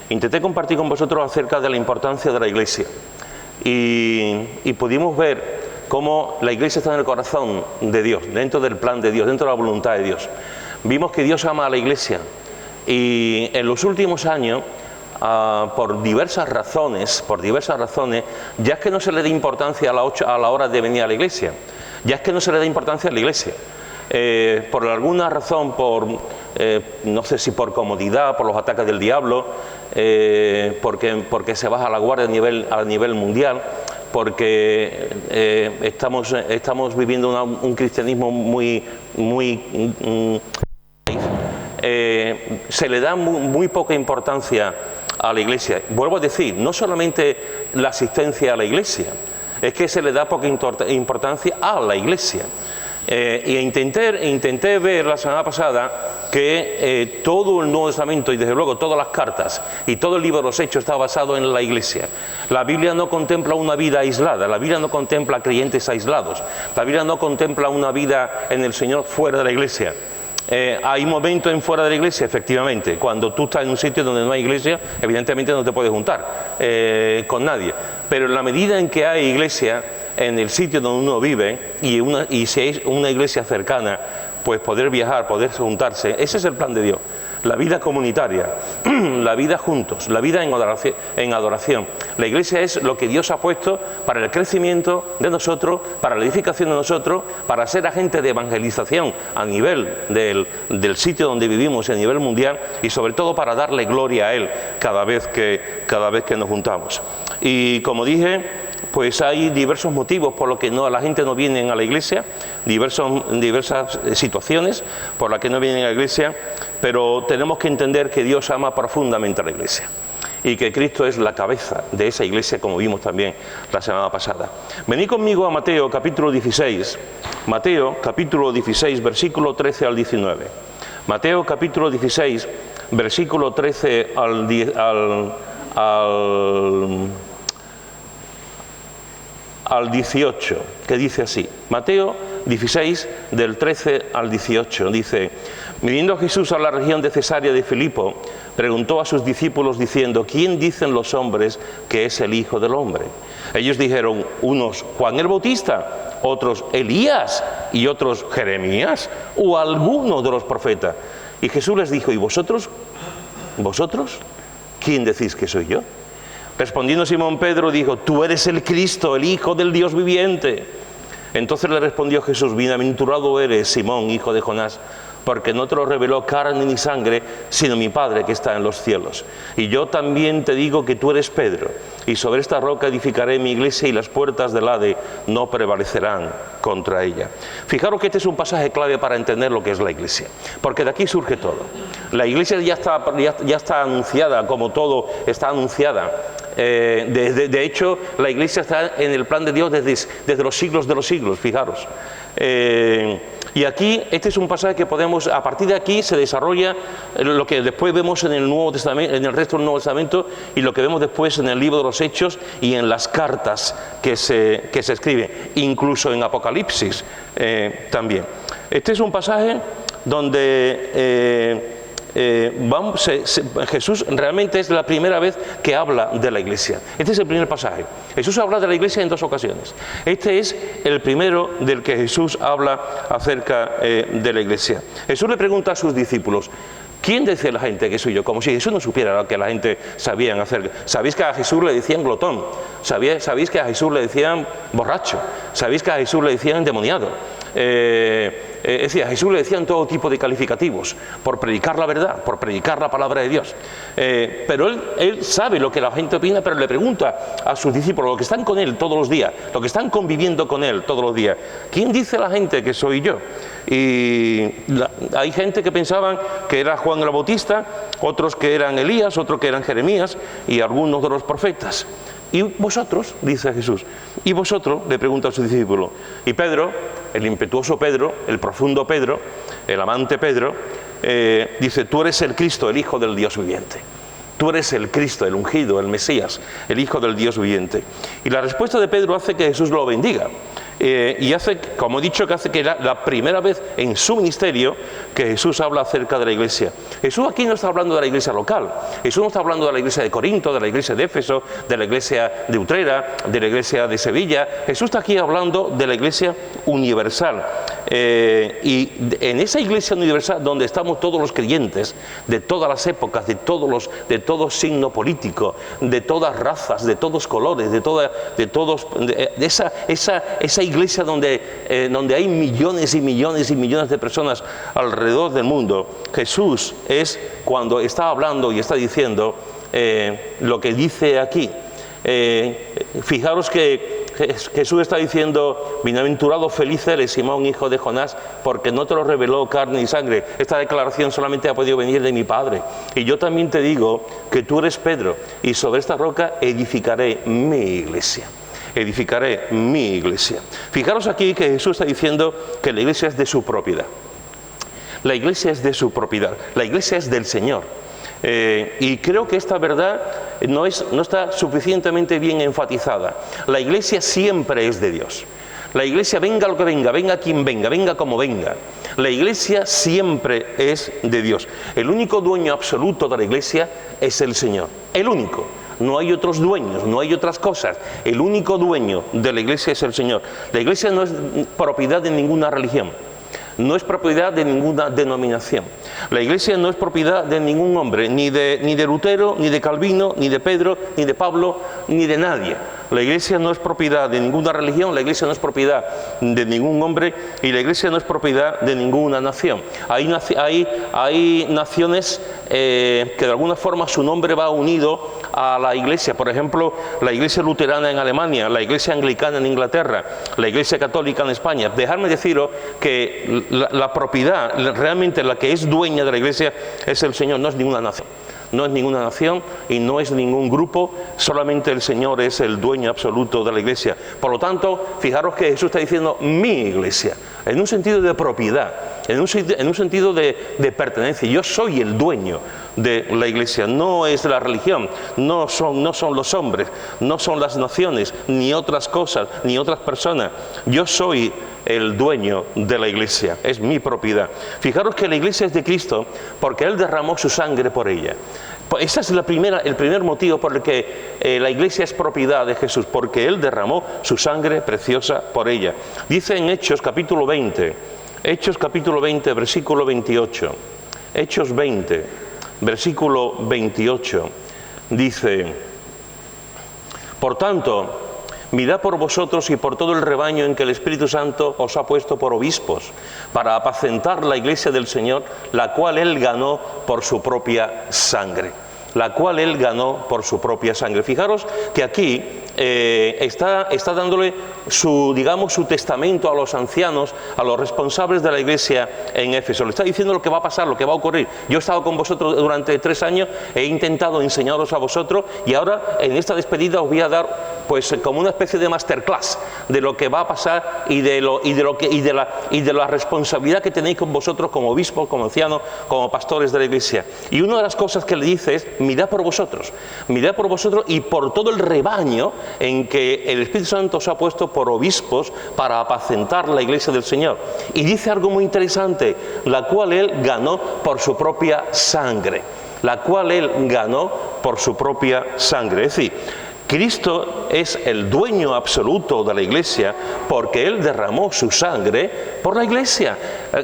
intenté compartir con vosotros acerca de la importancia de la Iglesia y pudimos ver cómo la Iglesia está en el corazón de Dios, dentro del plan de Dios, dentro de la voluntad de Dios. Vimos que Dios ama a la Iglesia y en los últimos años, por diversas razones, ya es que no se le da importancia a la hora de venir a la Iglesia, ya es que no se le da importancia a la Iglesia. Por alguna razón, no sé si por comodidad, por los ataques del diablo, porque se baja la guardia a nivel mundial, porque estamos viviendo un cristianismo se le da muy poca importancia a la Iglesia. Vuelvo a decir, no solamente la asistencia a la Iglesia, es que se le da poca importancia a la Iglesia. Y intenté ver la semana pasada que todo el Nuevo Testamento y desde luego todas las cartas y todo el libro de los Hechos está basado en la Iglesia. La Biblia no contempla una vida aislada, la Biblia no contempla creyentes aislados, la Biblia no contempla una vida en el Señor fuera de la Iglesia. Hay momentos en fuera de la Iglesia, efectivamente. Cuando tú estás en un sitio donde no hay Iglesia, evidentemente no te puedes juntar con nadie. Pero en la medida en que hay Iglesia en el sitio donde uno vive y si hay una iglesia cercana, pues poder viajar, poder juntarse, ese es el plan de Dios. La vida comunitaria, la vida juntos, la vida en adoración. La Iglesia es lo que Dios ha puesto para el crecimiento de nosotros, para la edificación de nosotros, para ser agente de evangelización a nivel del sitio donde vivimos, a nivel mundial, y sobre todo para darle gloria a Él cada vez que nos juntamos. Y como dije, pues hay diversos motivos por los que la gente no viene a la Iglesia, diversas situaciones por las que no vienen a la Iglesia, pero tenemos que entender que Dios ama profundamente a la Iglesia y que Cristo es la cabeza de esa Iglesia, como vimos también la semana pasada. Venid conmigo a Mateo capítulo 16, Mateo capítulo 16, versículo 13 al 19. Mateo capítulo 16, versículo 13 al 18, que dice así. Mateo 16, del 13 al 18, dice: viniendo Jesús a la región de Cesarea de Filipo, preguntó a sus discípulos diciendo: ¿quién dicen los hombres que es el Hijo del Hombre? Ellos dijeron, unos Juan el Bautista, otros Elías y otros Jeremías o alguno de los profetas. Y Jesús les dijo: ¿y vosotros? ¿Quién decís que soy yo? Respondiendo Simón Pedro dijo: tú eres el Cristo, el Hijo del Dios viviente. Entonces le respondió Jesús: bienaventurado eres, Simón, hijo de Jonás, porque no te lo reveló carne ni sangre, sino mi Padre que está en los cielos. Y yo también te digo que tú eres Pedro, y sobre esta roca edificaré mi iglesia, y las puertas del Hades no prevalecerán contra ella. Fijaros que este es un pasaje clave para entender lo que es la Iglesia, porque de aquí surge todo. La Iglesia ya está anunciada, como todo está anunciada. De hecho, la Iglesia está en el plan de Dios desde los siglos de los siglos, fijaros. Y aquí, este es un pasaje que podemos, a partir de aquí se desarrolla lo que después vemos en el Nuevo Testamento, en el resto del Nuevo Testamento, y lo que vemos después en el libro de los Hechos y en las cartas que se escriben, incluso en Apocalipsis también. Este es un pasaje donde Jesús realmente es la primera vez que habla de la Iglesia. Este es el primer pasaje. Jesús habla de la Iglesia en dos ocasiones. Este es el primero del que Jesús habla acerca de la Iglesia. Jesús le pregunta a sus discípulos: ¿quién dice la gente que soy yo? Como si Jesús no supiera lo que la gente sabía hacer. ¿Sabéis que a Jesús le decían glotón? ¿Sabéis que a Jesús le decían borracho? ¿Sabéis que a Jesús le decían endemoniado? Es decir, a Jesús le decían todo tipo de calificativos por predicar la verdad, por predicar la palabra de Dios. Pero él sabe lo que la gente opina, pero le pregunta a sus discípulos, los que están con él todos los días, los que están conviviendo con él todos los días: ¿quién dice la gente que soy yo? Y hay gente que pensaban que era Juan el Bautista, otros que eran Elías, otros que eran Jeremías y algunos de los profetas. ¿Y vosotros? Dice Jesús. ¿Y vosotros? Le pregunta a sus discípulos. Y Pedro, el impetuoso Pedro, el profundo Pedro, el amante Pedro, dice: tú eres el Cristo, el Hijo del Dios viviente. Tú eres el Cristo, el ungido, el Mesías, el Hijo del Dios viviente. Y la respuesta de Pedro hace que Jesús lo bendiga. y hace, como he dicho, que hace que era la primera vez en su ministerio que Jesús habla acerca de la iglesia. Jesús aquí no está hablando de la iglesia local, Jesús no está hablando de la iglesia de Corinto, de la iglesia de Éfeso, de la iglesia de Utrera, de la iglesia de Sevilla. Jesús está aquí hablando de la iglesia universal. Y en esa iglesia universal donde estamos todos los creyentes, de todas las épocas, de todo signo político, de todas razas, de todos colores, esa iglesia donde hay millones y millones y millones de personas alrededor del mundo. Jesús es cuando está hablando y está diciendo lo que dice aquí. Fijaros que Jesús está diciendo: bienaventurado, feliz eres, Simón, hijo de Jonás, porque no te lo reveló carne y sangre. Esta declaración solamente ha podido venir de mi Padre. Y yo también te digo que tú eres Pedro, y sobre esta roca edificaré mi iglesia. Edificaré mi iglesia. Fijaros aquí que Jesús está diciendo que la iglesia es de su propiedad. La iglesia es de su propiedad. La iglesia es del Señor. Y creo que esta verdad no está suficientemente bien enfatizada. La iglesia siempre es de Dios. La iglesia, venga lo que venga, venga quien venga, venga como venga. La iglesia siempre es de Dios. El único dueño absoluto de la iglesia es el Señor. El único. No hay otros dueños, no hay otras cosas. El único dueño de la iglesia es el Señor. La iglesia no es propiedad de ninguna religión. No es propiedad de ninguna denominación. La iglesia no es propiedad de ningún hombre, ni de Lutero, ni de Calvino, ni de Pedro, ni de Pablo, ni de nadie. La iglesia no es propiedad de ninguna religión, la iglesia no es propiedad de ningún hombre, y la iglesia no es propiedad de ninguna nación. Hay naciones que de alguna forma su nombre va unido a la iglesia. Por ejemplo, la iglesia luterana en Alemania, la iglesia anglicana en Inglaterra, la iglesia católica en España. Dejadme deciros que la propiedad, realmente la que es dueña de la iglesia es el Señor, no es ninguna nación. No es ninguna nación y no es ningún grupo, solamente el Señor es el dueño absoluto de la iglesia. Por lo tanto, fijaros que Jesús está diciendo mi iglesia, en un sentido de propiedad, en un sentido de pertenencia. Yo soy el dueño de la iglesia, no es la religión, no son los hombres, no son las naciones, ni otras cosas, ni otras personas. Yo soy el dueño de la iglesia, es mi propiedad. Fijaros que la iglesia es de Cristo porque Él derramó su sangre por ella. Ese es el primer motivo por el que la iglesia es propiedad de Jesús, porque Él derramó su sangre preciosa por ella. Dice en Hechos capítulo 20, versículo 28, Hechos 20, versículo 28, dice: por tanto, mirad por vosotros y por todo el rebaño en que el Espíritu Santo os ha puesto por obispos, para apacentar la iglesia del Señor, la cual Él ganó por su propia sangre. La cual Él ganó por su propia sangre. Fijaros que aquí está dándole su testamento a los ancianos, a los responsables de la iglesia en Éfeso. Le está diciendo lo que va a pasar, lo que va a ocurrir. Yo he estado con vosotros durante 3 años, he intentado enseñaros a vosotros, y ahora en esta despedida os voy a dar pues como una especie de masterclass de lo que va a pasar y de la responsabilidad que tenéis con vosotros como obispos, como ancianos, como pastores de la iglesia. Y una de las cosas que le dice es: mirad por vosotros y por todo el rebaño en que el Espíritu Santo os ha puesto por obispos para apacentar la iglesia del Señor. Y dice algo muy interesante: la cual Él ganó por su propia sangre. La cual Él ganó por su propia sangre. Es decir, Cristo es el dueño absoluto de la iglesia porque Él derramó su sangre por la iglesia.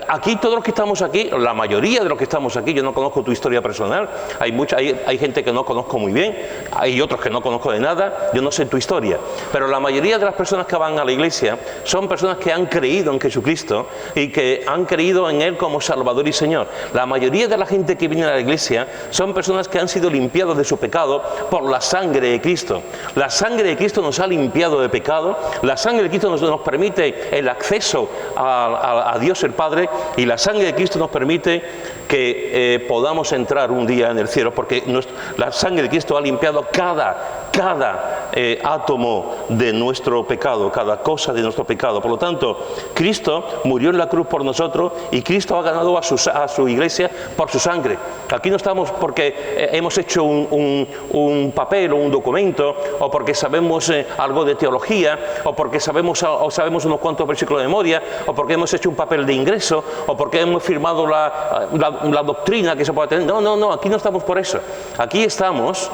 Aquí todos los que estamos aquí, la mayoría de los que estamos aquí, yo no conozco tu historia personal, hay gente que no conozco muy bien, hay otros que no conozco de nada, yo no sé tu historia, pero la mayoría de las personas que van a la iglesia son personas que han creído en Jesucristo y que han creído en Él como Salvador y Señor. La mayoría de la gente que viene a la iglesia son personas que han sido limpiados de su pecado por la sangre de Cristo. La sangre de Cristo nos ha limpiado de pecado, la sangre de Cristo nos permite el acceso a Dios el Padre, y la sangre de Cristo nos permite que podamos entrar un día en el cielo, porque la sangre de Cristo ha limpiado cada átomo de nuestro pecado, cada cosa de nuestro pecado. Por lo tanto, Cristo murió en la cruz por nosotros y Cristo ha ganado a su iglesia por su sangre. Aquí no estamos porque hemos hecho un papel o un documento, o porque sabemos algo de teología, o porque sabemos unos cuantos versículos de memoria, o porque hemos hecho un papel de ingreso, o porque hemos firmado la doctrina que se puede tener. No, aquí no estamos por eso. Aquí estamos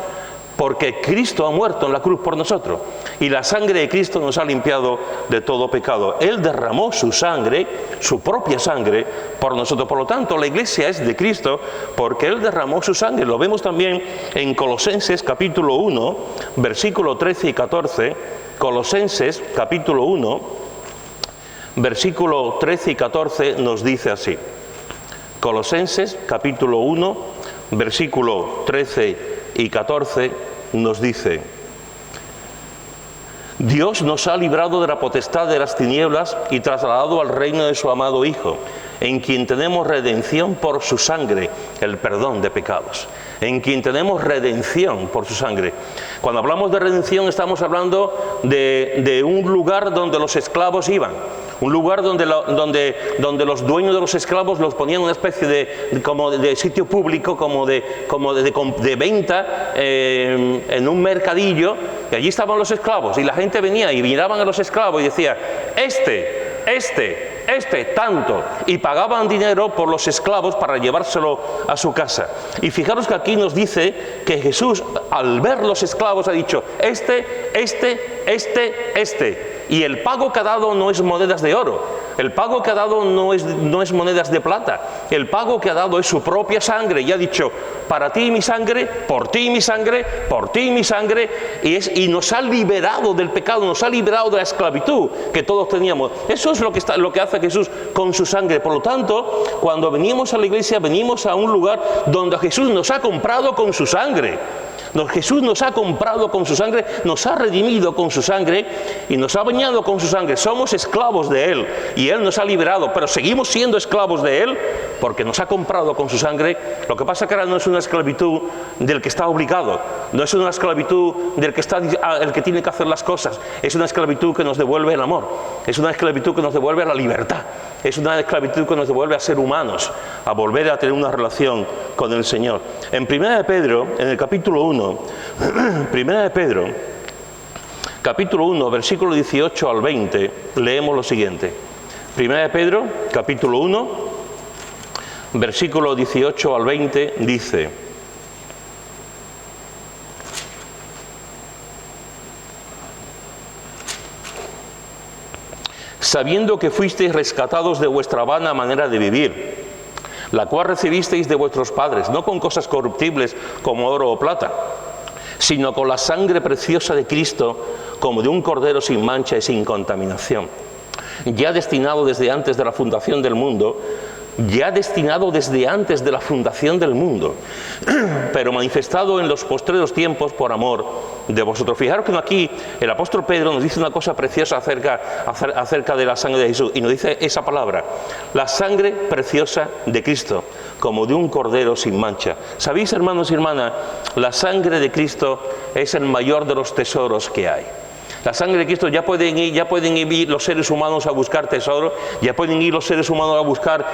porque Cristo ha muerto en la cruz por nosotros y la sangre de Cristo nos ha limpiado de todo pecado. Él derramó su sangre, su propia sangre, por nosotros. Por lo tanto, la iglesia es de Cristo porque Él derramó su sangre. Lo vemos también en Colosenses capítulo 1, versículo 13 y 14. Colosenses capítulo 1, versículo 13 y 14 nos dice así. Colosenses capítulo 1, versículo 13 y 14 nos dice: Dios nos ha librado de la potestad de las tinieblas y trasladado al reino de su amado Hijo, en quien tenemos redención por su sangre, el perdón de pecados. En quien tenemos redención por su sangre. Cuando hablamos de redención estamos hablando de un lugar donde los esclavos iban. Un lugar donde los dueños de los esclavos los ponían en una especie de sitio público, como de venta en un mercadillo, y allí estaban los esclavos, y la gente venía y miraban a los esclavos y decía: tanto, y pagaban dinero por los esclavos para llevárselo a su casa. Y fijaros que aquí nos dice que Jesús, al ver los esclavos, ha dicho: y el pago que ha dado no es monedas de oro, el pago que ha dado no es monedas de plata, el pago que ha dado es su propia sangre, y ha dicho: para ti mi sangre, por ti mi sangre, por ti mi sangre, y nos ha liberado del pecado, nos ha liberado de la esclavitud que todos teníamos. Eso es lo que hace Jesús con su sangre. Por lo tanto, cuando venimos a la iglesia, venimos a un lugar donde Jesús nos ha comprado con su sangre. Jesús nos ha comprado con su sangre, nos ha redimido con su sangre y nos ha bañado con su sangre. Somos esclavos de Él y Él nos ha liberado, pero seguimos siendo esclavos de Él porque nos ha comprado con su sangre. Lo que pasa es que ahora no es una esclavitud del que está obligado, no es una esclavitud del que el que tiene que hacer las cosas, es una esclavitud que nos devuelve el amor, es una esclavitud que nos devuelve la libertad, es una esclavitud que nos devuelve a ser humanos, a volver a tener una relación con el Señor. En 1 de Pedro, en el capítulo 1, 1 de Pedro, capítulo 1, versículo 18 al 20, leemos lo siguiente. 1 de Pedro, capítulo 1, versículo 18 al 20, dice: sabiendo que fuisteis rescatados de vuestra vana manera de vivir, la cual recibisteis de vuestros padres, no con cosas corruptibles como oro o plata, sino con la sangre preciosa de Cristo, como de un cordero sin mancha y sin contaminación, ya destinado desde antes de la fundación del mundo, pero manifestado en los postreros tiempos por amor de vosotros. Fijaros que aquí el apóstol Pedro nos dice una cosa preciosa acerca de la sangre de Jesús, y nos dice esa palabra: la sangre preciosa de Cristo, como de un cordero sin mancha. ¿Sabéis, hermanos y hermanas? La sangre de Cristo es el mayor de los tesoros que hay. La sangre de Cristo, ya pueden ir los seres humanos a buscar tesoro, ya pueden ir los seres humanos a buscar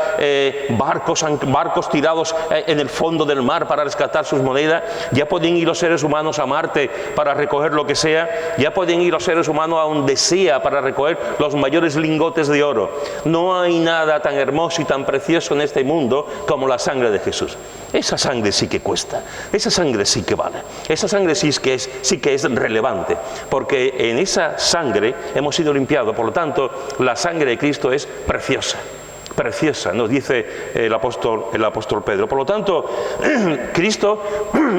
barcos tirados en el fondo del mar para rescatar sus monedas, ya pueden ir los seres humanos a Marte para recoger lo que sea, ya pueden ir los seres humanos a donde sea para recoger los mayores lingotes de oro. No hay nada tan hermoso y tan precioso en este mundo como la sangre de Jesús. Esa sangre sí que cuesta, esa sangre sí que vale, esa sangre sí que es relevante, porque en esa sangre hemos sido limpiados. Por lo tanto, la sangre de Cristo es preciosa, nos dice el apóstol Pedro. Por lo tanto, Cristo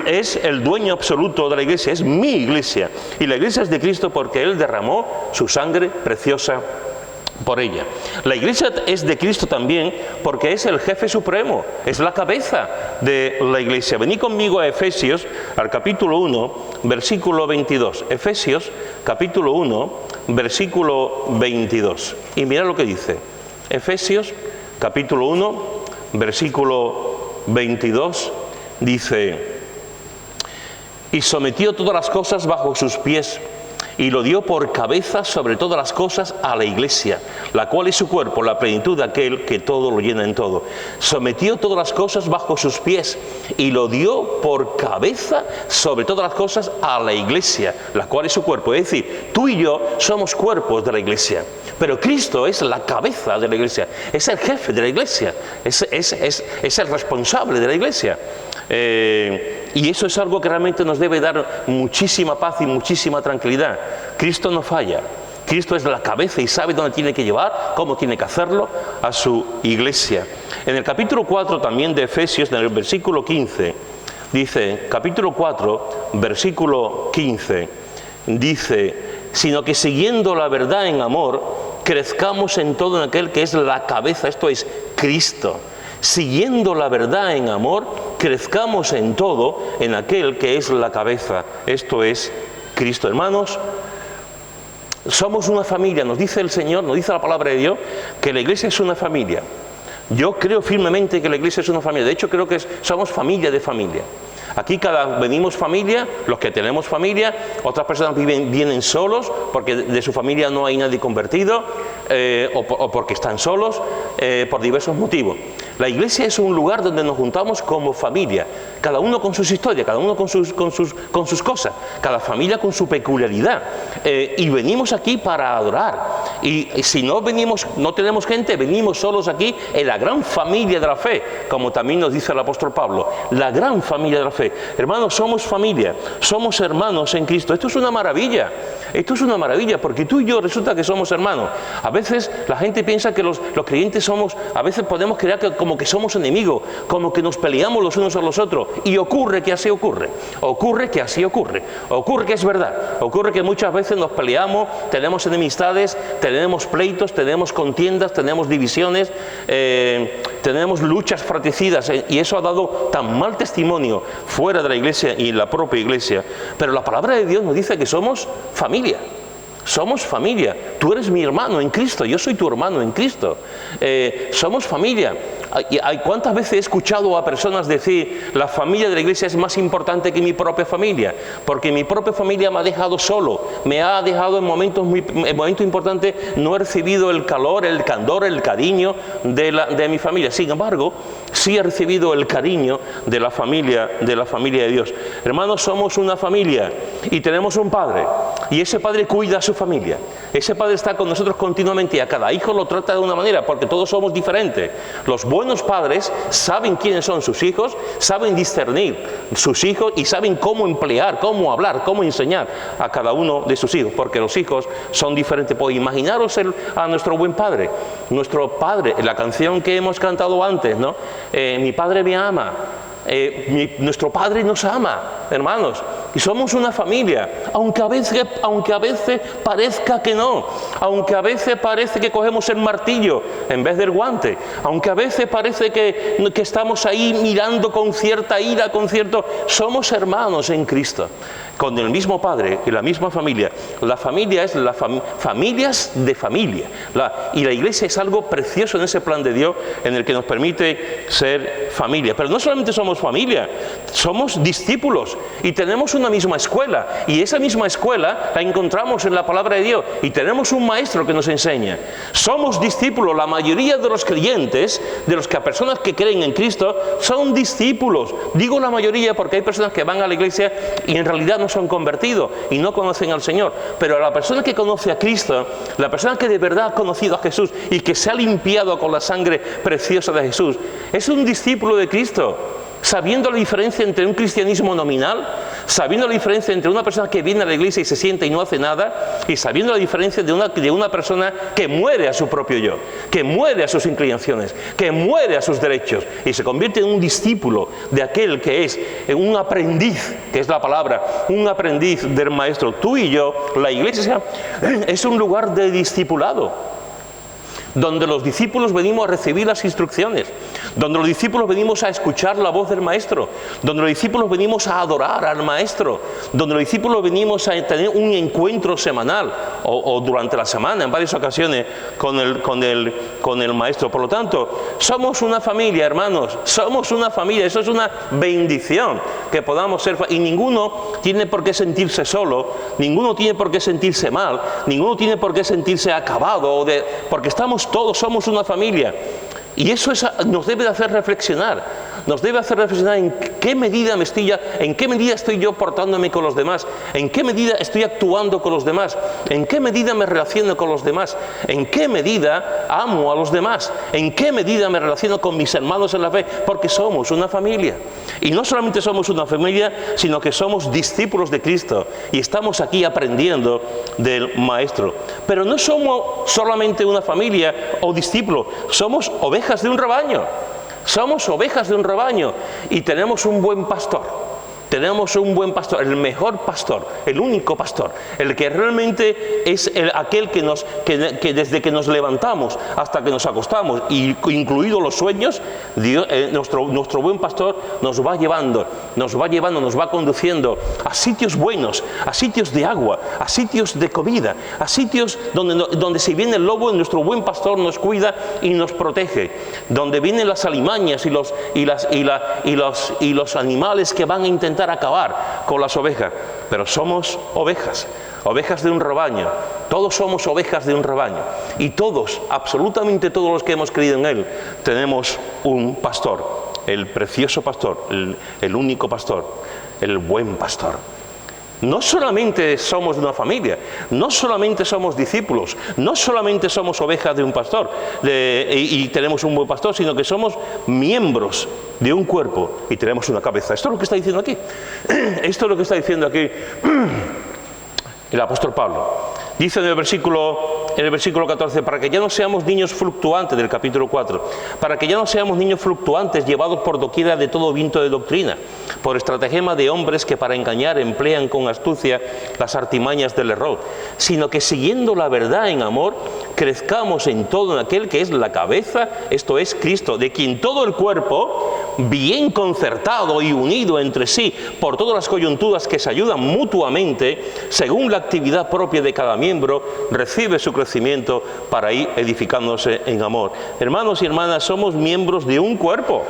es el dueño absoluto de la iglesia, es mi iglesia, y la iglesia es de Cristo porque Él derramó su sangre preciosa por ella. La iglesia es de Cristo también porque es el jefe supremo, es la cabeza de la iglesia. Venid conmigo a Efesios, al capítulo 1, versículo 22. Efesios, capítulo 1, versículo 22. Y mirad lo que dice. Efesios, capítulo 1, versículo 22, dice: y sometió todas las cosas bajo sus pies, y lo dio por cabeza sobre todas las cosas a la Iglesia, la cual es su cuerpo, la plenitud de aquel que todo lo llena en todo. Sometió todas las cosas bajo sus pies y lo dio por cabeza sobre todas las cosas a la Iglesia, la cual es su cuerpo. Es decir, tú y yo somos cuerpos de la Iglesia, pero Cristo es la cabeza de la Iglesia, es el jefe de la Iglesia, es el responsable de la Iglesia. Y eso es algo que realmente nos debe dar muchísima paz y muchísima tranquilidad. Cristo no falla. Cristo es la cabeza y sabe dónde tiene que llevar, cómo tiene que hacerlo a su Iglesia. En el capítulo 4 también de Efesios, en el versículo 15, dice, capítulo 4, versículo 15, dice, sino que siguiendo la verdad en amor, crezcamos en todo en aquel que es la cabeza, esto es Cristo. Siguiendo la verdad en amor, crezcamos en todo en aquel que es la cabeza, esto es Cristo. Hermanos, somos una familia, nos dice el Señor, nos dice la palabra de Dios, que la Iglesia es una familia. Yo creo firmemente que la Iglesia es una familia, de hecho creo que somos familia de familia. Aquí venimos familia, los que tenemos familia, otras personas vienen solos porque de su familia no hay nadie convertido o porque están solos por diversos motivos. La Iglesia es un lugar donde nos juntamos como familia, cada uno con sus historias, cada uno con sus cosas, cada familia con su peculiaridad. Y venimos aquí para adorar. Y si no tenemos gente, venimos solos aquí en la gran familia de la fe, como también nos dice el apóstol Pablo, la gran familia de la fe. Hermanos, somos familia, somos hermanos en Cristo. Esto es una maravilla porque tú y yo resulta que somos hermanos. A veces la gente piensa que los creyentes a veces podemos creer que como que somos enemigos, como que nos peleamos los unos a los otros, y ocurre que así ocurre, ocurre que es verdad, ocurre que muchas veces nos peleamos, tenemos enemistades, tenemos pleitos, tenemos contiendas, tenemos divisiones, tenemos luchas fratricidas, y eso ha dado tan mal testimonio fuera de la Iglesia y en la propia Iglesia. Pero la palabra de Dios nos dice que somos familia. Somos familia. Tú eres mi hermano en Cristo, yo soy tu hermano en Cristo. Somos familia. ¿Cuántas veces he escuchado a personas decir, la familia de la Iglesia es más importante que mi propia familia? Porque mi propia familia me ha dejado solo, me ha dejado en momentos importantes, no he recibido el calor, el candor, el cariño de mi familia. Sin embargo, sí he recibido el cariño de la familia de Dios. Hermanos, somos una familia y tenemos un Padre, y ese Padre cuida a su familia. Ese Padre está con nosotros continuamente y a cada hijo lo trata de una manera, porque todos somos diferentes. Los buenos padres saben quiénes son sus hijos, saben discernir sus hijos y saben cómo emplear, cómo hablar, cómo enseñar a cada uno de sus hijos, porque los hijos son diferentes. Pues imaginaros a nuestro buen Padre, nuestro Padre, la canción que hemos cantado antes, ¿no? Mi Padre me ama. Nuestro Padre nos ama, hermanos, y somos una familia, aunque a veces parezca que no, aunque a veces parece que cogemos el martillo en vez del guante, aunque a veces parece que estamos ahí mirando con cierta ira, somos hermanos en Cristo, con el mismo Padre y la misma familia. La familia es familias de familia, y la Iglesia es algo precioso en ese plan de Dios en el que nos permite ser familia. Pero no solamente somos familia, somos discípulos y tenemos una misma escuela, y esa misma escuela la encontramos en la palabra de Dios y tenemos un maestro que nos enseña. Somos discípulos. La mayoría de los creyentes, de las personas que creen en Cristo, son discípulos. Digo la mayoría porque hay personas que van a la iglesia y en realidad no son convertidos y no conocen al Señor, pero la persona que conoce a Cristo, la persona que de verdad ha conocido a Jesús y que se ha limpiado con la sangre preciosa de Jesús, es un discípulo de Cristo, sabiendo la diferencia entre un cristianismo nominal, sabiendo la diferencia entre una persona que viene a la iglesia y se sienta y no hace nada, y sabiendo la diferencia de una persona que muere a su propio yo, que muere a sus inclinaciones, que muere a sus derechos y se convierte en un discípulo de aquel que es un aprendiz, que es la palabra, un aprendiz del maestro. Tú y yo, la iglesia es un lugar de discipulado, donde los discípulos venimos a recibir las instrucciones, donde los discípulos venimos a escuchar la voz del Maestro, donde los discípulos venimos a adorar al Maestro, donde los discípulos venimos a tener un encuentro semanal o durante la semana, en varias ocasiones, con el Maestro. Por lo tanto, somos una familia, hermanos, somos una familia. Eso es una bendición, que podamos ser, y ninguno tiene por qué sentirse solo, ninguno tiene por qué sentirse mal, ninguno tiene por qué sentirse acabado, porque estamos todos, somos una familia. Y eso nos debe de hacer reflexionar, en qué medida estoy yo portándome con los demás, en qué medida estoy actuando con los demás, en qué medida me relaciono con los demás, en qué medida amo a los demás, en qué medida me relaciono con mis hermanos en la fe, porque somos una familia. Y no solamente somos una familia, sino que somos discípulos de Cristo y estamos aquí aprendiendo del Maestro. Pero no somos solamente una familia o discípulos, somos ovejas de un rebaño. Somos ovejas de un rebaño y tenemos un buen pastor. Tenemos un buen pastor, el mejor pastor, el único pastor, el que realmente es aquel que desde que nos levantamos hasta que nos acostamos, incluidos los sueños, Dios, nuestro buen pastor nos va llevando, nos va conduciendo a sitios buenos, a sitios de agua, a sitios de comida, a sitios donde si viene el lobo, nuestro buen pastor nos cuida y nos protege, donde vienen las alimañas y los animales que van a intentar acabar con las ovejas. Pero somos ovejas de un rebaño. Todos somos ovejas de un rebaño, y todos, absolutamente todos los que hemos creído en Él, tenemos un pastor, el precioso pastor, el único pastor, el buen pastor. No solamente somos de una familia, no solamente somos discípulos, no solamente somos ovejas de un pastor y tenemos un buen pastor, sino que somos miembros de un cuerpo y tenemos una cabeza. Esto es lo que está diciendo aquí. Esto es lo que está diciendo aquí el apóstol Pablo. Dice en el versículo 14, para que ya no seamos niños fluctuantes, del capítulo 4, para que ya no seamos niños fluctuantes llevados por doquiera de todo viento de doctrina, por estratagema de hombres que para engañar emplean con astucia las artimañas del error, sino que siguiendo la verdad en amor, crezcamos en todo en aquel que es la cabeza, esto es Cristo, de quien todo el cuerpo, bien concertado y unido entre sí por todas las coyunturas que se ayudan mutuamente, según la actividad propia de cada miembro, recibe su crecimiento para ir edificándose en amor. Hermanos y hermanas, somos miembros de un cuerpo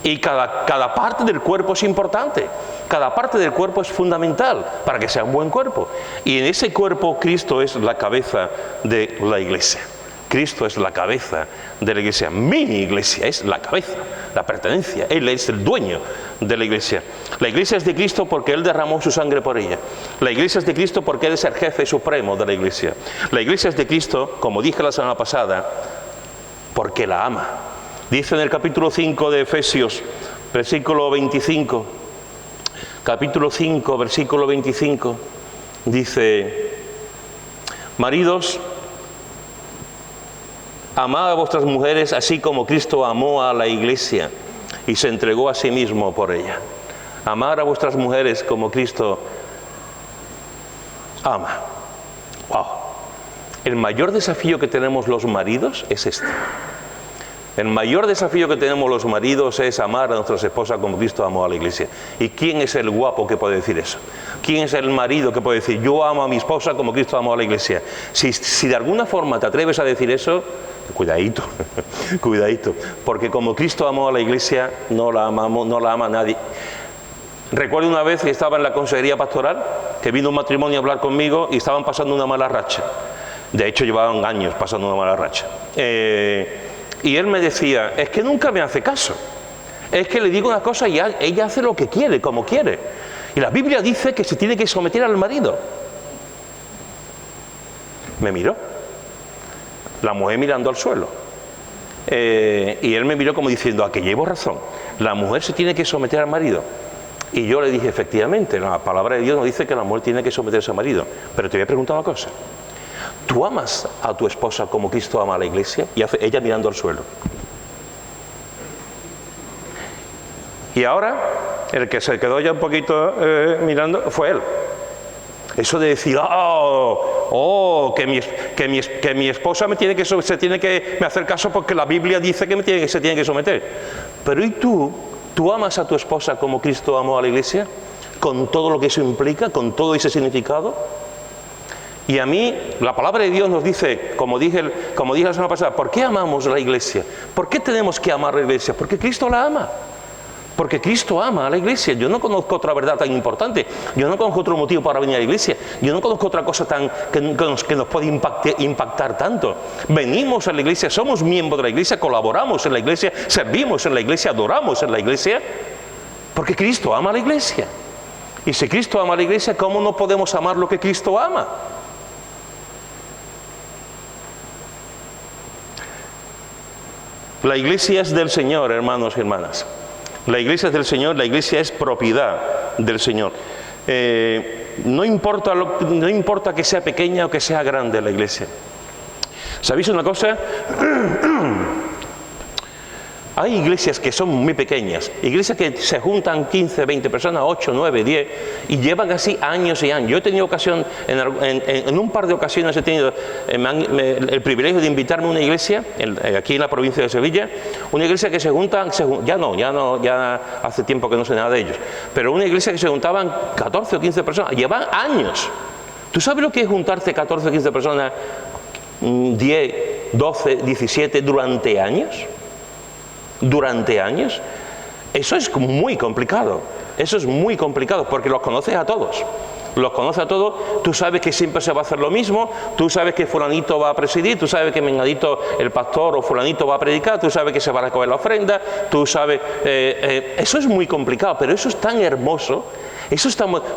y cada parte del cuerpo es importante, cada parte del cuerpo es fundamental para que sea un buen cuerpo, y en ese cuerpo Cristo es la cabeza de la iglesia. Cristo es la cabeza de la iglesia. Mi iglesia es la cabeza, la pertenencia. Él es el dueño de la iglesia. La iglesia es de Cristo porque Él derramó su sangre por ella. La iglesia es de Cristo porque Él es el jefe supremo de la iglesia. La iglesia es de Cristo, como dije la semana pasada, porque la ama. Dice en el capítulo 5 de Efesios, versículo 25, capítulo 5, versículo 25, dice: maridos, amad a vuestras mujeres así como Cristo amó a la iglesia y se entregó a sí mismo por ella. Amar a vuestras mujeres como Cristo ama. Wow. El mayor desafío que tenemos los maridos es este. El mayor desafío que tenemos los maridos es amar a nuestras esposas como Cristo amó a la iglesia. ¿Y quién es el guapo que puede decir eso? ¿Quién es el marido que puede decir: yo amo a mi esposa como Cristo amó a la iglesia? Si de alguna forma te atreves a decir eso, cuidadito, cuidadito, porque como Cristo amó a la iglesia, no la ama nadie. Recuerdo una vez que estaba en la consejería pastoral, que vino un matrimonio a hablar conmigo y estaban pasando una mala racha. De hecho, llevaban años pasando una mala racha. Y él me decía: es que nunca me hace caso. Es que le digo una cosa y ella hace lo que quiere, como quiere. Y la Biblia dice que se tiene que someter al marido. Me miró. La mujer mirando al suelo. Y él me miró como diciendo: ¿a que llevo razón? La mujer se tiene que someter al marido. Y yo le dije: efectivamente, la palabra de Dios nos dice que la mujer tiene que someterse al marido. Pero te voy a preguntar una cosa. ¿Tú amas a tu esposa como Cristo ama a la iglesia? Y ella mirando al suelo. Y ahora, el que se quedó ya un poquito mirando fue él. Eso de decir, que mi esposa me hacer caso porque la Biblia dice que se tiene que someter. Pero ¿y tú? ¿Tú amas a tu esposa como Cristo amó a la Iglesia? Con todo lo que eso implica, con todo ese significado. Y a mí, la palabra de Dios nos dice, como dije la semana pasada, ¿por qué amamos la Iglesia? ¿Por qué tenemos que amar la Iglesia? Porque Cristo la ama. Porque Cristo ama a la Iglesia. Yo no conozco otra verdad tan importante. Yo no conozco otro motivo para venir a la Iglesia. Yo no conozco otra cosa que nos puede impactar tanto. Venimos a la Iglesia, somos miembros de la Iglesia, colaboramos en la Iglesia, servimos en la Iglesia, adoramos en la Iglesia, porque Cristo ama a la Iglesia. Y si Cristo ama a la Iglesia, ¿cómo no podemos amar lo que Cristo ama? La Iglesia es del Señor, hermanos y hermanas. La Iglesia es del Señor, la Iglesia es propiedad del Señor. No importa que sea pequeña o que sea grande la Iglesia. ¿Sabéis una cosa? Hay iglesias que son muy pequeñas, iglesias que se juntan 15, 20 personas, 8, 9, 10, y llevan así años y años. Yo he tenido ocasión, en un par de ocasiones he tenido el privilegio de invitarme a una iglesia, aquí en la provincia de Sevilla, una iglesia que ya hace tiempo que no sé nada de ellos, pero una iglesia que se juntaban 14 o 15 personas, llevan años. ¿Tú sabes lo que es juntarte 14 o 15 personas, 10, 12, 17, durante años? Durante años, eso es muy complicado. Eso es muy complicado porque los conoces a todos. Los conoces a todos, tú sabes que siempre se va a hacer lo mismo, tú sabes que fulanito va a presidir, tú sabes que mengadito, el pastor o fulanito va a predicar, tú sabes que se va a recoger la ofrenda, tú sabes... eso es muy complicado, pero eso es tan hermoso.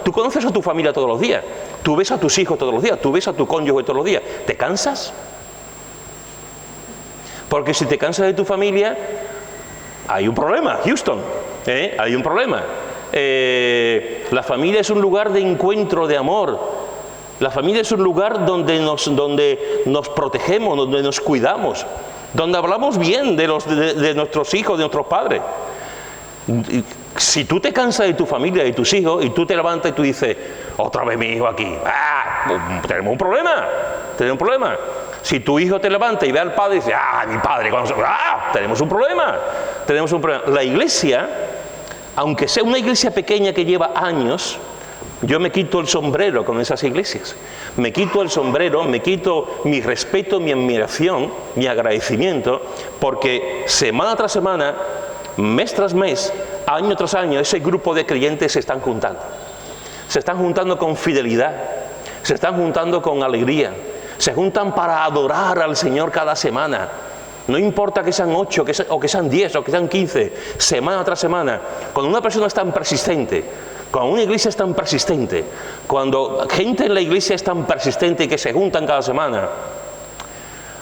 Tú conoces a tu familia todos los días, tú ves a tus hijos todos los días, tú ves a tu cónyuge todos los días. ¿Te cansas? Porque si te cansas de tu familia... hay un problema, Houston, hay un problema. La familia es un lugar de encuentro, de amor. La familia es un lugar donde nos protegemos, donde nos cuidamos, donde hablamos bien de nuestros hijos, de nuestros padres. Si tú te cansas de tu familia, de tus hijos, y tú te levantas y tú dices, otra vez mi hijo aquí, tenemos un problema, tenemos un problema. Si tu hijo te levanta y ve al padre y dice, mi padre, tenemos un problema, tenemos un problema. La iglesia, aunque sea una iglesia pequeña que lleva años, yo me quito el sombrero con esas iglesias. Me quito el sombrero, me quito mi respeto, mi admiración, mi agradecimiento, porque semana tras semana, mes tras mes, año tras año, ese grupo de creyentes se están juntando. Se están juntando con fidelidad, se están juntando con alegría. Se juntan para adorar al Señor cada semana. No importa que sean 8, o que sean 10, o que sean 15, semana tras semana. Cuando una persona es tan persistente, cuando una iglesia es tan persistente, cuando gente en la iglesia es tan persistente y que se juntan cada semana,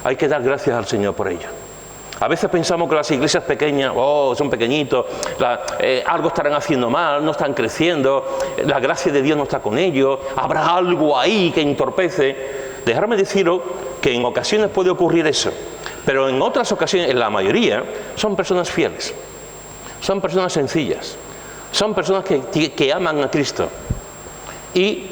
hay que dar gracias al Señor por ello. A veces pensamos que las iglesias pequeñas, son pequeñitos, algo estarán haciendo mal, no están creciendo, la gracia de Dios no está con ellos, habrá algo ahí que entorpece. Dejarme deciros que en ocasiones puede ocurrir eso, pero en otras ocasiones, en la mayoría, son personas fieles, son personas sencillas, son personas que aman a Cristo y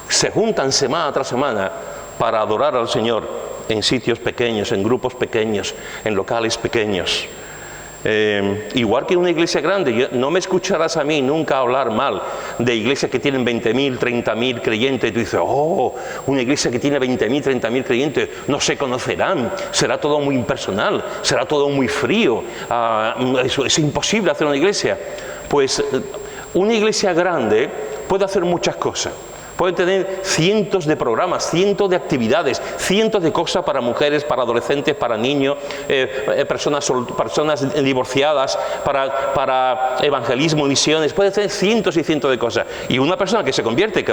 se juntan semana tras semana para adorar al Señor en sitios pequeños, en grupos pequeños, en locales pequeños. Igual que una iglesia grande, no me escucharás a mí nunca hablar mal de iglesias que tienen 20.000, 30.000 creyentes, y tú dices, una iglesia que tiene 20.000, 30.000 creyentes, no se conocerán, será todo muy impersonal, será todo muy frío, es imposible hacer una iglesia. Pues una iglesia grande puede hacer muchas cosas. Puede tener cientos de programas, cientos de actividades, cientos de cosas para mujeres, para adolescentes, para niños, personas divorciadas, para evangelismo, misiones. Puede tener cientos y cientos de cosas. Y una persona que se convierte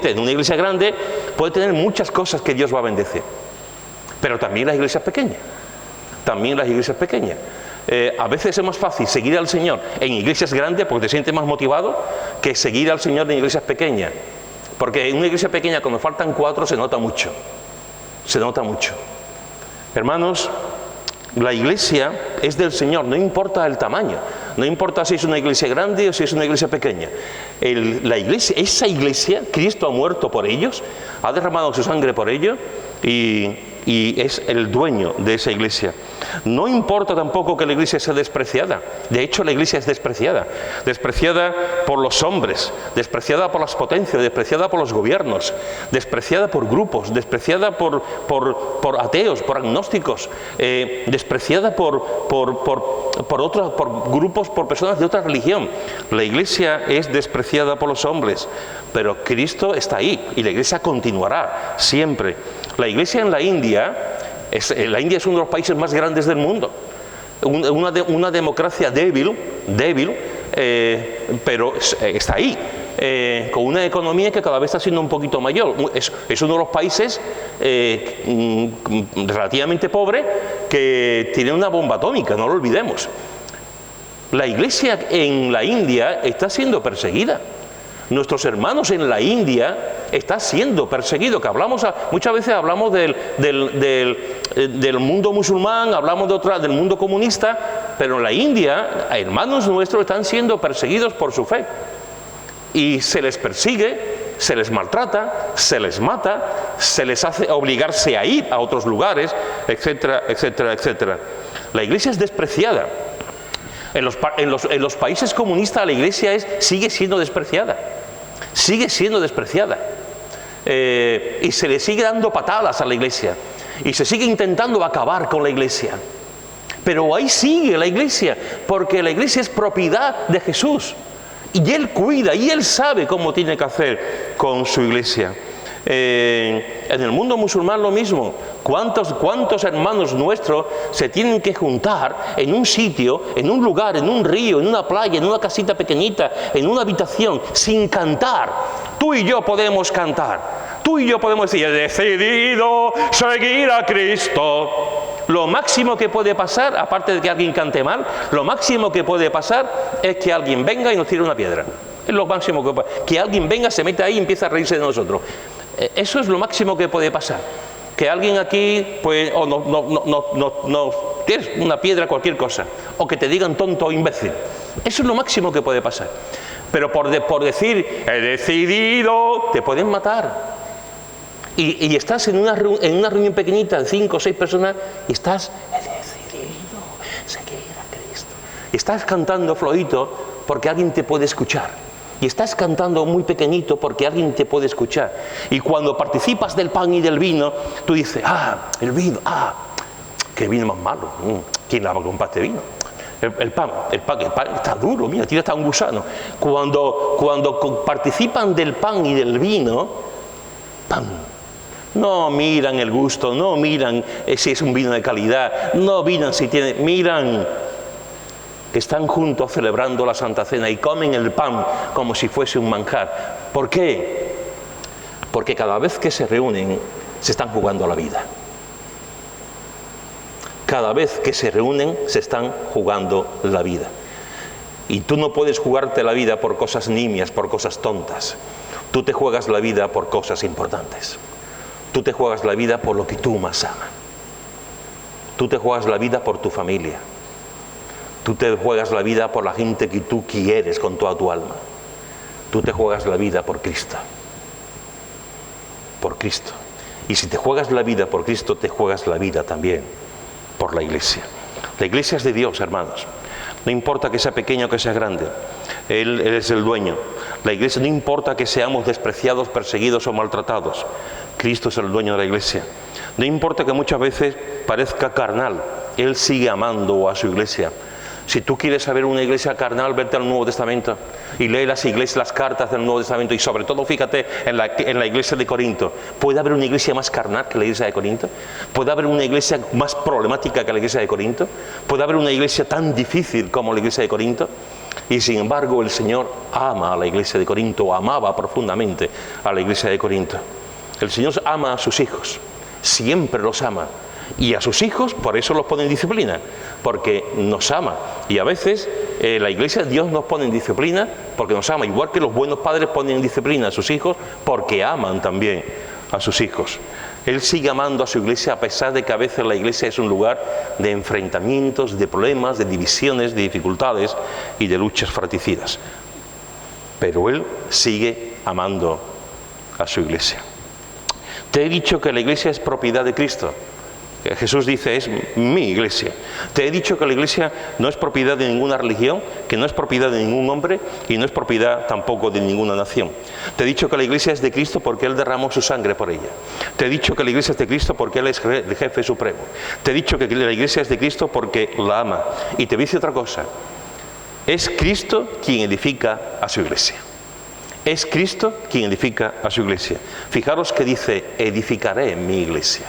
en una iglesia grande, puede tener muchas cosas que Dios va a bendecir. Pero también las iglesias pequeñas. También las iglesias pequeñas. A veces es más fácil seguir al Señor en iglesias grandes porque te sientes más motivado que seguir al Señor en iglesias pequeñas, porque en una iglesia pequeña cuando faltan 4 se nota mucho, hermanos. La iglesia es del Señor, no importa el tamaño. No importa si es una iglesia grande o si es una iglesia pequeña. La iglesia, esa iglesia, Cristo ha muerto por ellos, ha derramado su sangre por ellos y es el dueño de esa iglesia. No importa tampoco que la iglesia sea despreciada. De hecho, la iglesia es despreciada. Despreciada por los hombres, despreciada por las potencias, despreciada por los gobiernos, despreciada por grupos, despreciada por ateos, por agnósticos, despreciada por grupos, por personas de otra religión. La iglesia es despreciada por los hombres, pero Cristo está ahí y la iglesia continuará siempre. La iglesia en la India es uno de los países más grandes del mundo. Una democracia débil, pero está ahí, con una economía que cada vez está siendo un poquito mayor. Es uno de los países relativamente pobre que tiene una bomba atómica, no lo olvidemos. La iglesia en la India está siendo perseguida. Nuestros hermanos en la India están siendo perseguidos, que muchas veces hablamos del mundo musulmán, hablamos del mundo comunista, pero en la India, hermanos nuestros están siendo perseguidos por su fe. Y se les persigue, se les maltrata, se les mata, se les hace obligarse a ir a otros lugares, etcétera, etcétera, etcétera. La iglesia es despreciada. En los países comunistas la iglesia sigue siendo despreciada. Sigue siendo despreciada. Y se le sigue dando patadas a la iglesia. Y se sigue intentando acabar con la iglesia. Pero ahí sigue la iglesia, porque la iglesia es propiedad de Jesús. Y Él cuida, y Él sabe cómo tiene que hacer con su iglesia. En el mundo musulmán lo mismo. ¿Cuántos hermanos nuestros se tienen que juntar en un sitio, en un lugar, en un río, en una playa, en una casita pequeñita, en una habitación, sin cantar? Tú y yo podemos cantar. Tú y yo podemos decir: he decidido seguir a Cristo. Lo máximo que puede pasar, aparte de que alguien cante mal, lo máximo que puede pasar es que alguien venga y nos tire una piedra. Es lo máximo que puede pasar. Que alguien venga, se meta ahí y empiece a reírse de nosotros. Eso es lo máximo que puede pasar. Que alguien aquí, pues, o no tienes una piedra, cualquier cosa, o que te digan tonto o imbécil. Eso es lo máximo que puede pasar. Pero por decir he decidido, te pueden matar. Y estás en una reunión pequeñita de 5 o 6 personas y estás he decidido seguir a Cristo. Y estás cantando flojito porque alguien te puede escuchar. Y estás cantando muy pequeñito porque alguien te puede escuchar. Y cuando participas del pan y del vino, tú dices: el vino, qué vino más malo. ¿Quién lava con este vino? El pan está duro, mira, tiene hasta un gusano. Cuando participan del pan y del vino, ¡pam! No miran el gusto, no miran si es un vino de calidad, no miran si tiene, miran que están juntos celebrando la Santa Cena y comen el pan como si fuese un manjar. ¿Por qué? Porque cada vez que se reúnen se están jugando la vida. Cada vez que se reúnen se están jugando la vida. Y tú no puedes jugarte la vida por cosas nimias, por cosas tontas. Tú te juegas la vida por cosas importantes. Tú te juegas la vida por lo que tú más amas. Tú te juegas la vida por tu familia. Tú te juegas la vida por la gente que tú quieres con toda tu alma. Tú te juegas la vida por Cristo. Por Cristo. Y si te juegas la vida por Cristo, te juegas la vida también por la iglesia. La iglesia es de Dios, hermanos. No importa que sea pequeña o que sea grande. Él es el dueño. La iglesia, no importa que seamos despreciados, perseguidos o maltratados. Cristo es el dueño de la iglesia. No importa que muchas veces parezca carnal. Él sigue amando a su iglesia. Si tú quieres saber una iglesia carnal, vete al Nuevo Testamento y lee las cartas del Nuevo Testamento, y sobre todo fíjate en la iglesia de Corinto. ¿Puede haber una iglesia más carnal que la iglesia de Corinto? ¿Puede haber una iglesia más problemática que la iglesia de Corinto? ¿Puede haber una iglesia tan difícil como la iglesia de Corinto? Y sin embargo el Señor ama a la iglesia de Corinto, amaba profundamente a la iglesia de Corinto. El Señor ama a sus hijos, siempre los ama. Y a sus hijos, por eso los pone en disciplina, porque nos ama. Y a veces la iglesia, Dios nos pone en disciplina porque nos ama, igual que los buenos padres ponen en disciplina a sus hijos porque aman también a sus hijos. Él sigue amando a su iglesia a pesar de que a veces la iglesia es un lugar de enfrentamientos, de problemas, de divisiones, de dificultades y de luchas fratricidas. Pero Él sigue amando a su iglesia. Te he dicho que la iglesia es propiedad de Cristo. Jesús dice, es mi iglesia. Te he dicho que la iglesia no es propiedad de ninguna religión, que no es propiedad de ningún hombre y no es propiedad tampoco de ninguna nación. Te he dicho que la iglesia es de Cristo porque Él derramó su sangre por ella. Te he dicho que la iglesia es de Cristo porque Él es el jefe supremo. Te he dicho que la iglesia es de Cristo porque la ama. Y te dice otra cosa. Es Cristo quien edifica a su iglesia. Es Cristo quien edifica a su iglesia. Fijaros que dice, edificaré mi iglesia.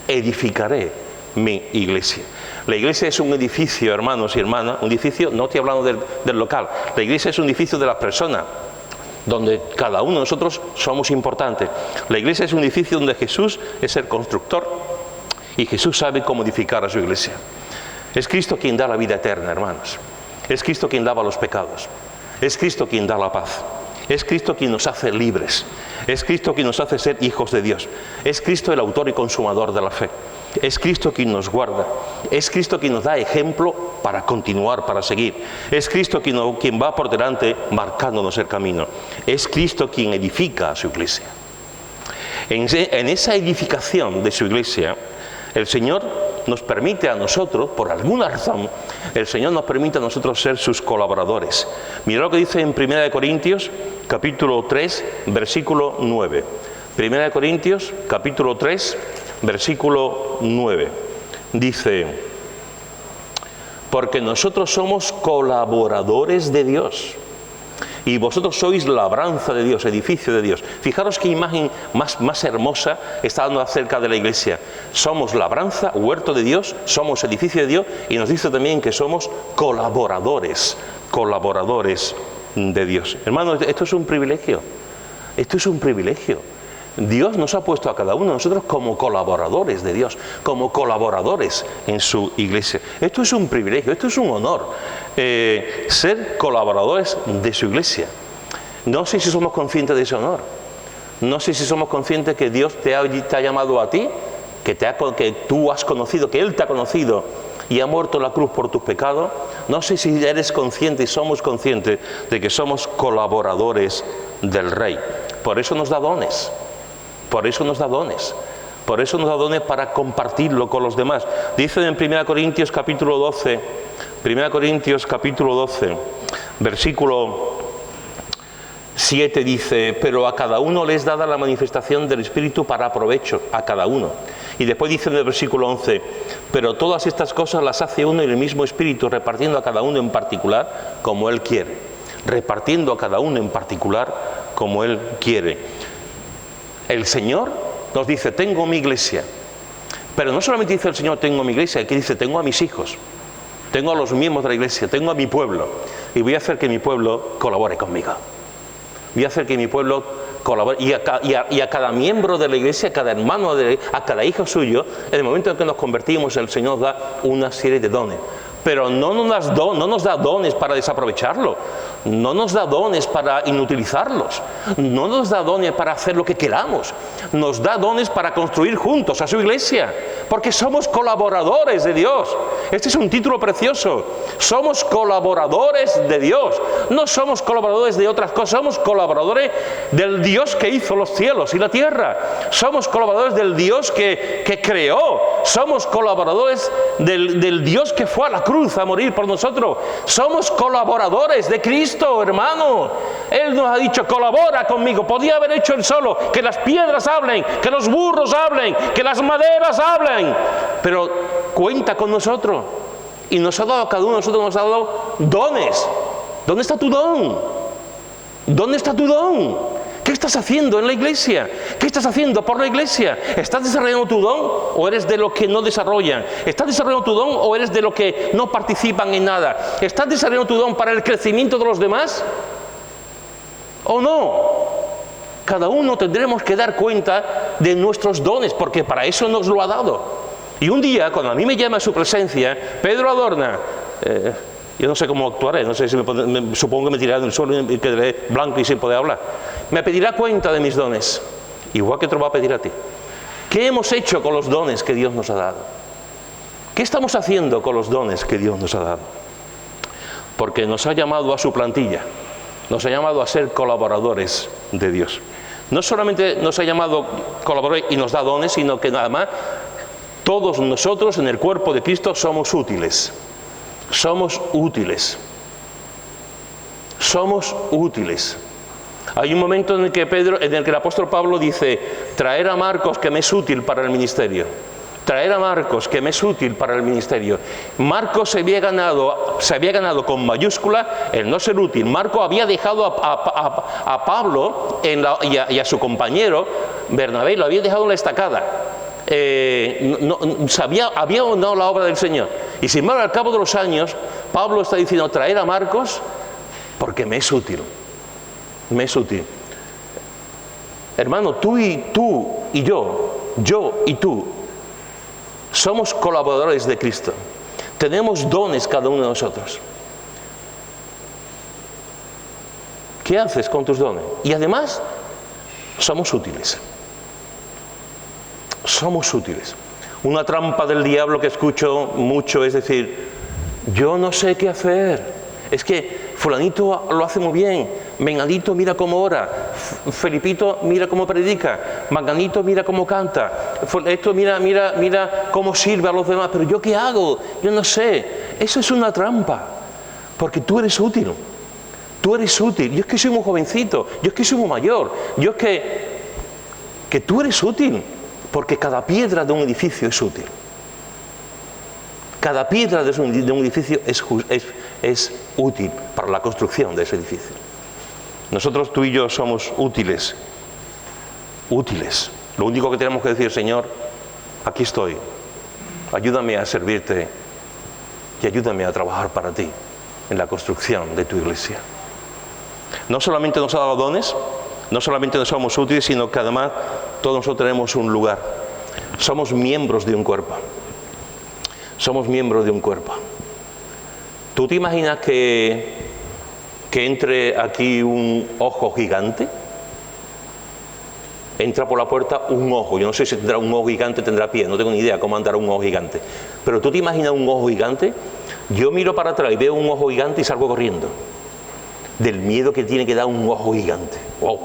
Edificaré mi iglesia. La iglesia es un edificio, hermanos y hermanas, un edificio, no estoy hablando del local, la iglesia es un edificio de las personas, donde cada uno de nosotros somos importantes. La iglesia es un edificio donde Jesús es el constructor y Jesús sabe cómo edificar a su iglesia. Es Cristo quien da la vida eterna, hermanos. Es Cristo quien lava los pecados. Es Cristo quien da la paz. Es Cristo quien nos hace libres. Es Cristo quien nos hace ser hijos de Dios. Es Cristo el autor y consumador de la fe. Es Cristo quien nos guarda. Es Cristo quien nos da ejemplo para continuar, para seguir. Es Cristo quien va por delante marcándonos el camino. Es Cristo quien edifica a su iglesia. En esa edificación de su iglesia, el Señor nos permite a nosotros, por alguna razón, el Señor nos permite a nosotros ser sus colaboradores. Mira lo que dice en 1 Corintios, capítulo 3, versículo 9. 1 Corintios, capítulo 3, versículo 9. Dice, porque nosotros somos colaboradores de Dios. Y vosotros sois labranza de Dios, edificio de Dios. Fijaros qué imagen más hermosa está dando acerca de la iglesia. Somos labranza, huerto de Dios, somos edificio de Dios y nos dice también que somos colaboradores de Dios. Hermanos, esto es un privilegio. Esto es un privilegio. Dios nos ha puesto a cada uno de nosotros como colaboradores de Dios, como colaboradores en su iglesia. Esto es un privilegio, esto es un honor, ser colaboradores de su iglesia. No sé si somos conscientes de ese honor. No sé si somos conscientes que Dios te ha llamado a ti, que tú has conocido, que Él te ha conocido y ha muerto en la cruz por tus pecados. No sé si eres consciente y somos conscientes de que somos colaboradores del Rey. Por eso nos da dones. Por eso nos da dones. Por eso nos da dones para compartirlo con los demás. Dice en 1 Corintios capítulo 12, 1 Corintios capítulo 12, versículo 7 dice, pero a cada uno le es dada la manifestación del Espíritu para provecho, a cada uno. Y después dice en el versículo 11, pero todas estas cosas las hace uno y el mismo Espíritu, repartiendo a cada uno en particular como Él quiere. Repartiendo a cada uno en particular como Él quiere. El Señor nos dice, tengo mi iglesia. Pero no solamente dice el Señor, tengo mi iglesia, aquí dice, tengo a mis hijos, tengo a los miembros de la iglesia, tengo a mi pueblo. Y voy a hacer que mi pueblo colabore conmigo. Voy a hacer que mi pueblo colabore. Y a cada miembro de la iglesia, a cada hermano, a cada hijo suyo, en el momento en que nos convertimos, el Señor da una serie de dones. Pero no nos da dones para desaprovecharlo, no nos da dones para inutilizarlos, no nos da dones para hacer lo que queramos, nos da dones para construir juntos a su iglesia, porque somos colaboradores de Dios. Este es un título precioso, somos colaboradores de Dios, no somos colaboradores de otras cosas, somos colaboradores del Dios que hizo los cielos y la tierra, somos colaboradores del Dios que creó, somos colaboradores del Dios que fue a la cruz a morir por nosotros. Somos colaboradores de Cristo, hermano. Él nos ha dicho, colabora conmigo. Podía haber hecho Él solo, que las piedras hablen, que los burros hablen, que las maderas hablen, pero cuenta con nosotros y nos ha dado a cada uno de nosotros, nos ha dado dones. ¿Dónde está tu don? ¿Dónde está tu don? ¿Qué estás haciendo en la iglesia? ¿Qué estás haciendo por la iglesia? ¿Estás desarrollando tu don o eres de los que no desarrollan? ¿Estás desarrollando tu don o eres de los que no participan en nada? ¿Estás desarrollando tu don para el crecimiento de los demás? ¿O no? Cada uno tendremos que dar cuenta de nuestros dones, porque para eso nos lo ha dado. Y un día, cuando a mí me llama a su presencia, Pedro Adorna, yo no sé cómo actuaré, no sé si supongo que me tiraré del suelo y quedaré blanco y sin poder hablar. Me pedirá cuenta de mis dones, igual que te lo va a pedir a ti. ¿Qué hemos hecho con los dones que Dios nos ha dado? ¿Qué estamos haciendo con los dones que Dios nos ha dado? Porque nos ha llamado a su plantilla, nos ha llamado a ser colaboradores de Dios. No solamente nos ha llamado colaboradores y nos da dones, sino que además todos nosotros en el cuerpo de Cristo somos útiles. Somos útiles. Somos útiles. Hay un momento en el que el apóstol Pablo dice: traer a Marcos, que me es útil para el ministerio. Traer a Marcos, que me es útil para el ministerio. Marcos se había ganado con mayúscula el no ser útil. Marcos había dejado a Pablo y a su compañero Bernabé, lo había dejado en la estacada. Había abandonado la obra del Señor. Y sin embargo, al cabo de los años, Pablo está diciendo: traer a Marcos porque me es útil. Me es útil. Hermano, tú y yo y tú, somos colaboradores de Cristo. Tenemos dones cada uno de nosotros. ¿Qué haces con tus dones? Y además, somos útiles. Somos útiles. Una trampa del diablo que escucho mucho es decir: yo no sé qué hacer. Es que fulanito lo hace muy bien, menganito mira cómo ora, Felipito mira cómo predica, manganito mira cómo canta, esto mira cómo sirve a los demás, pero ¿yo qué hago? Yo no sé. Eso es una trampa, porque tú eres útil. Tú eres útil. Yo es que soy muy jovencito, yo es que soy muy mayor, yo es que tú eres útil, porque cada piedra de un edificio es útil. Cada piedra de un edificio es útil para la construcción de ese edificio. Nosotros, tú y yo, somos útiles. Útiles. Lo único que tenemos que decir: Señor, aquí estoy. Ayúdame a servirte y ayúdame a trabajar para ti en la construcción de tu iglesia. No solamente nos ha dado dones, no solamente nos somos útiles, sino que además todos nosotros tenemos un lugar. Somos miembros de un cuerpo. Somos miembros de un cuerpo. ¿Tú te imaginas que entre aquí un ojo gigante? Entra por la puerta un ojo. Yo no sé si tendrá un ojo gigante, tendrá pie, no tengo ni idea cómo andará un ojo gigante. Pero ¿tú te imaginas un ojo gigante? Yo miro para atrás y veo un ojo gigante y salgo corriendo. Del miedo que tiene que dar un ojo gigante. ¡Wow!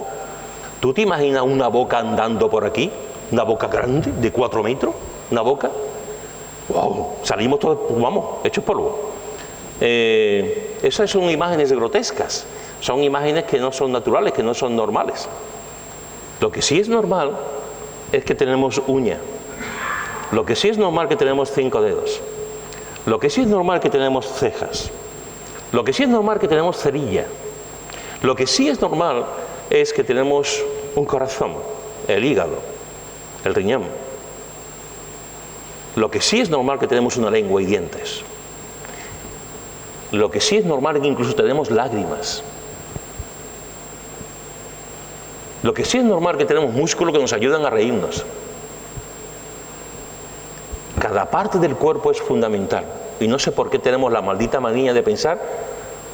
¿Tú te imaginas una boca andando por aquí? Una boca grande, de 4 metros, una boca. ¡Wow! Salimos todos, vamos, hechos polvo. Esas son imágenes grotescas. Son imágenes que no son naturales, que no son normales. Lo que sí es normal es que tenemos uña. Lo que sí es normal es que tenemos 5 dedos. Lo que sí es normal es que tenemos cejas. Lo que sí es normal es que tenemos cerilla. Lo que sí es normal es que tenemos un corazón, el hígado, el riñón. Lo que sí es normal es que tenemos una lengua y dientes. Lo que sí es normal es que incluso tenemos lágrimas. Lo que sí es normal es que tenemos músculos que nos ayudan a reírnos. Cada parte del cuerpo es fundamental. Y no sé por qué tenemos la maldita manía de pensar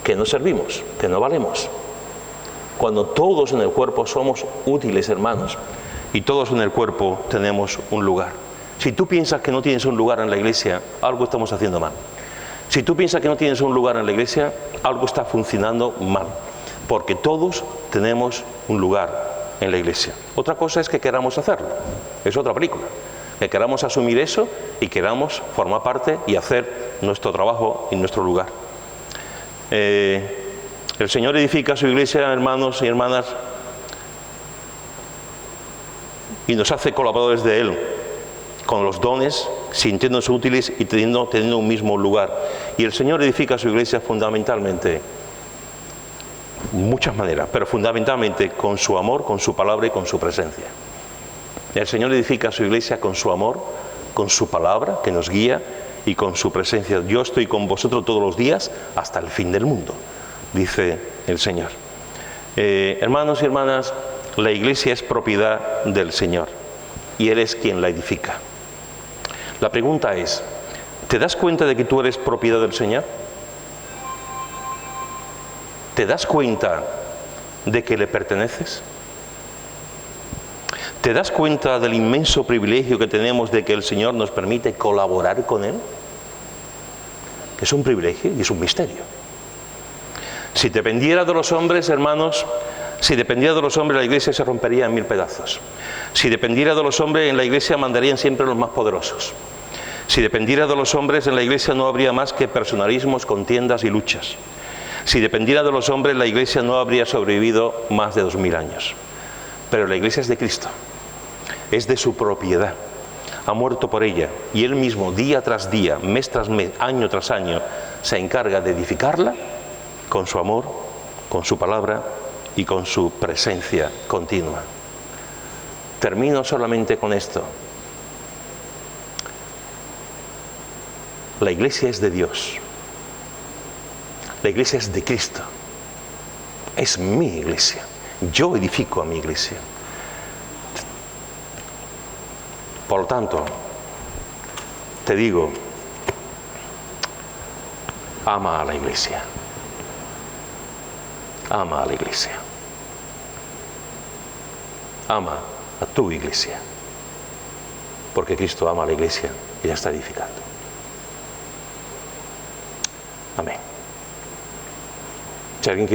que no servimos, que no valemos. Cuando todos en el cuerpo somos útiles, hermanos, y todos en el cuerpo tenemos un lugar. Si tú piensas que no tienes un lugar en la iglesia, algo estamos haciendo mal. Si tú piensas que no tienes un lugar en la iglesia, algo está funcionando mal. Porque todos tenemos un lugar en la iglesia. Otra cosa es que queramos hacerlo. Es otra película. Que queramos asumir eso y queramos formar parte y hacer nuestro trabajo en nuestro lugar. El Señor edifica su iglesia, hermanos y hermanas, y nos hace colaboradores de Él, con los dones, sintiéndose útiles y teniendo un mismo lugar. Y el Señor edifica su iglesia fundamentalmente, muchas maneras, pero fundamentalmente con su amor, con su palabra y con su presencia. El Señor edifica su iglesia con su amor, con su palabra que nos guía y con su presencia. Yo estoy con vosotros todos los días hasta el fin del mundo, dice el Señor. Hermanos y hermanas, la iglesia es propiedad del Señor y Él es quien la edifica. La pregunta es, ¿te das cuenta de que tú eres propiedad del Señor? ¿Te das cuenta de que le perteneces? ¿Te das cuenta del inmenso privilegio que tenemos de que el Señor nos permite colaborar con Él? Es un privilegio y es un misterio. Si dependiera de los hombres, hermanos, si dependiera de los hombres, la Iglesia se rompería en 1000 pedazos. Si dependiera de los hombres, en la Iglesia mandarían siempre los más poderosos. Si dependiera de los hombres, en la Iglesia no habría más que personalismos, contiendas y luchas. Si dependiera de los hombres, la Iglesia no habría sobrevivido más de 2000 años. Pero la Iglesia es de Cristo, es de su propiedad. Ha muerto por ella y Él mismo, día tras día, mes tras mes, año tras año, se encarga de edificarla con su amor, con su palabra y con su presencia continua. Termino solamente con esto. La Iglesia es de Dios. La Iglesia es de Cristo. Es mi Iglesia. Yo edifico a mi Iglesia. Por lo tanto, te digo, ama a la Iglesia. Ama a la Iglesia. Ama a tu Iglesia. Porque Cristo ama a la Iglesia y la está edificando. Amén. Si alguien quiere